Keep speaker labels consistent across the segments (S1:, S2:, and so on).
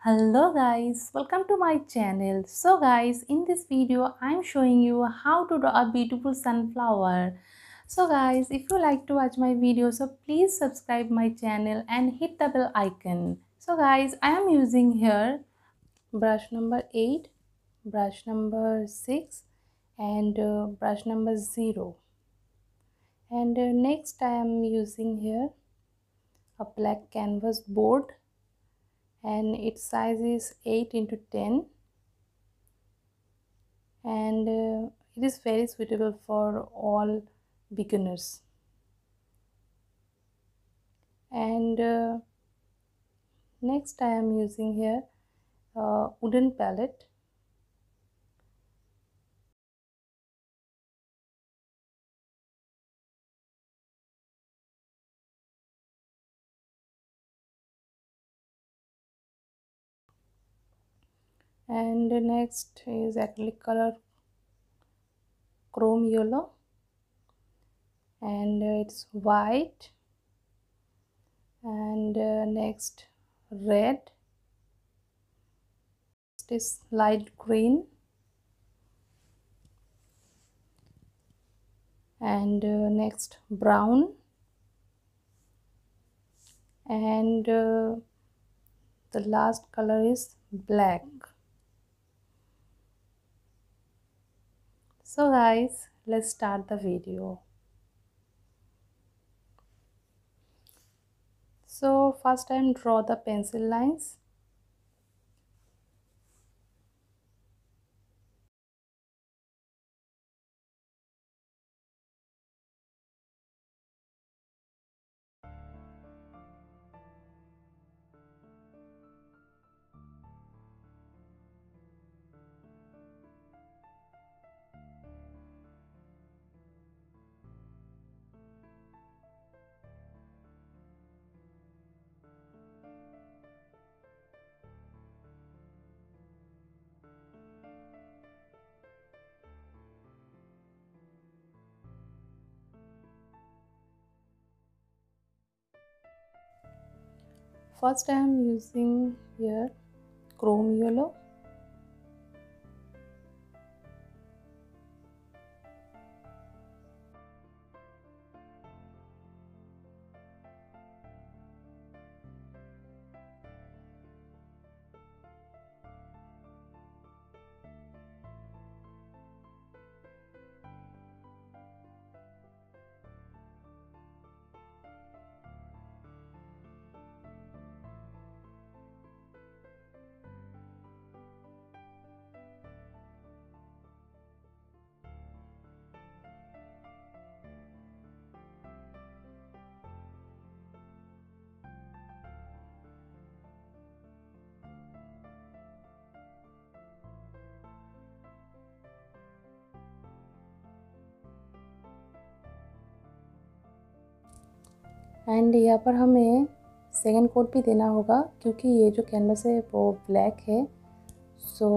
S1: Hello guys, welcome to my channel. So guys, in this video I'm showing you how to draw a beautiful sunflower. So guys, if you like to watch my video, so please subscribe my channel and hit the bell icon. So guys, I am using here brush number 8, brush number 6 and brush number 0. And next I am using here a black canvas board, and its size is 8 into 10, and it is very suitable for all beginners. And next I am using here a wooden palette, and next is acrylic color chrome yellow, and it's white, and next red, next is light green, and next brown, and the last color is black. So guys, let's start the video. So first time draw the pencil lines. First I am using here chrome yellow, and यहाँ पर हमें second coat भी देना होगा क्योंकि ये जो canvas है वो ब्लैक है. सो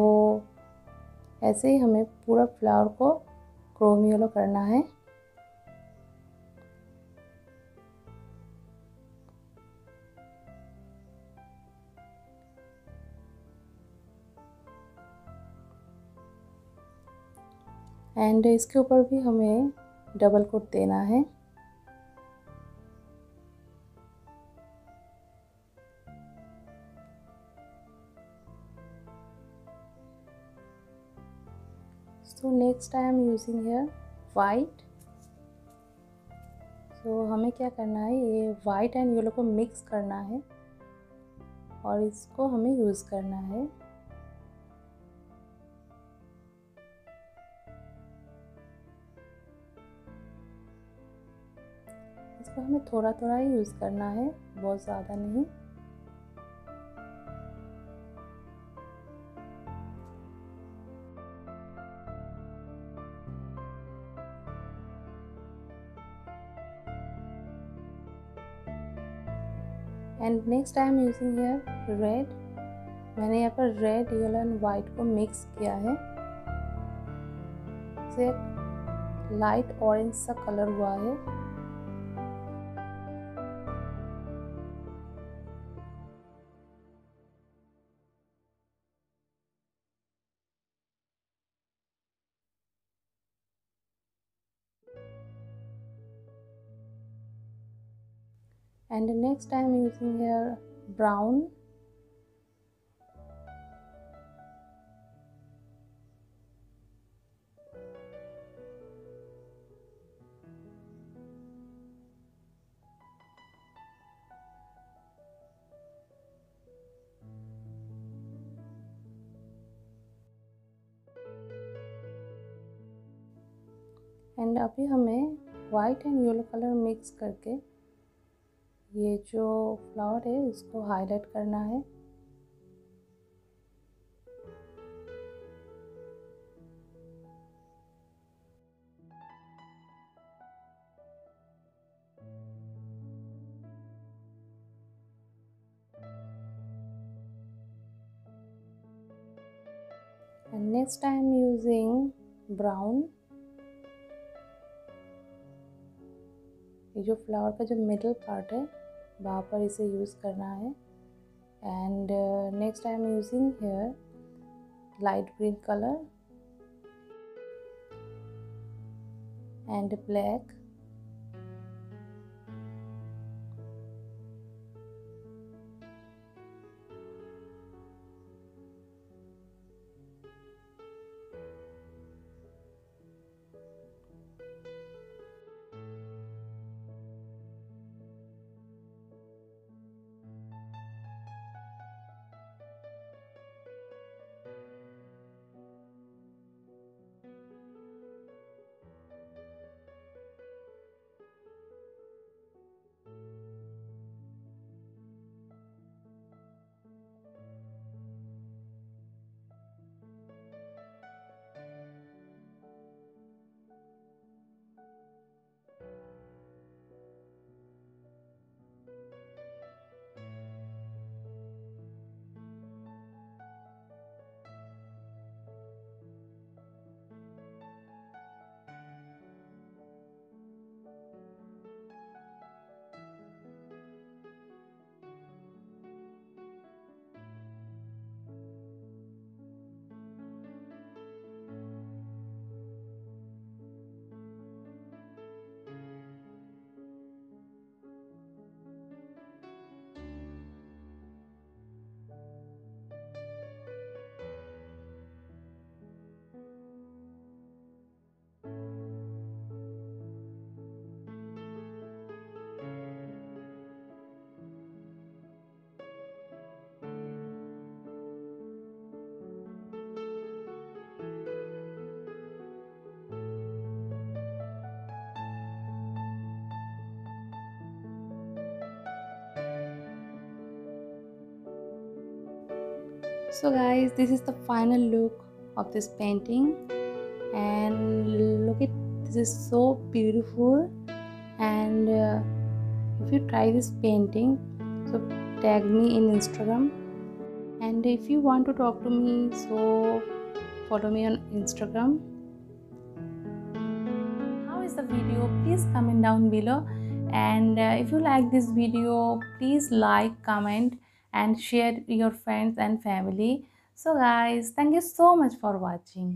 S1: ऐसे ही हमें पूरा फ्लावर को क्रोम येलो करना है. एंड इसके ऊपर भी हमें डबल कोट देना है. So next I am using here white. So हमें क्या करना है, ये white एंड येलो को मिक्स करना है और इसको हमें यूज़ करना है. इसको हमें थोड़ा थोड़ा ही यूज़ करना है, बहुत ज़्यादा नहीं. And next I am using here red. मैंने यहाँ पर रेड येलो एंड वाइट को मिक्स किया है, से लाइट ऑरेंज सा कलर हुआ है. And next I am using here brown. And अभी हमें white and yellow colour mix करके ये जो फ्लावर है इसको हाईलाइट करना है। And next I am using brown. ये जो फ्लावर का जो मिडल पार्ट है वहाँ पर इसे यूज़ करना है। And next I am using here light green colour and black. So guys, this is the final look of this painting, and look at this is so beautiful. And if you try this painting, so tag me in Instagram, and if you want to talk to me, so follow me on Instagram. How is the video? Please comment down below, and if you like this video, please like, comment and share your friends and family. So guys, thank you so much for watching.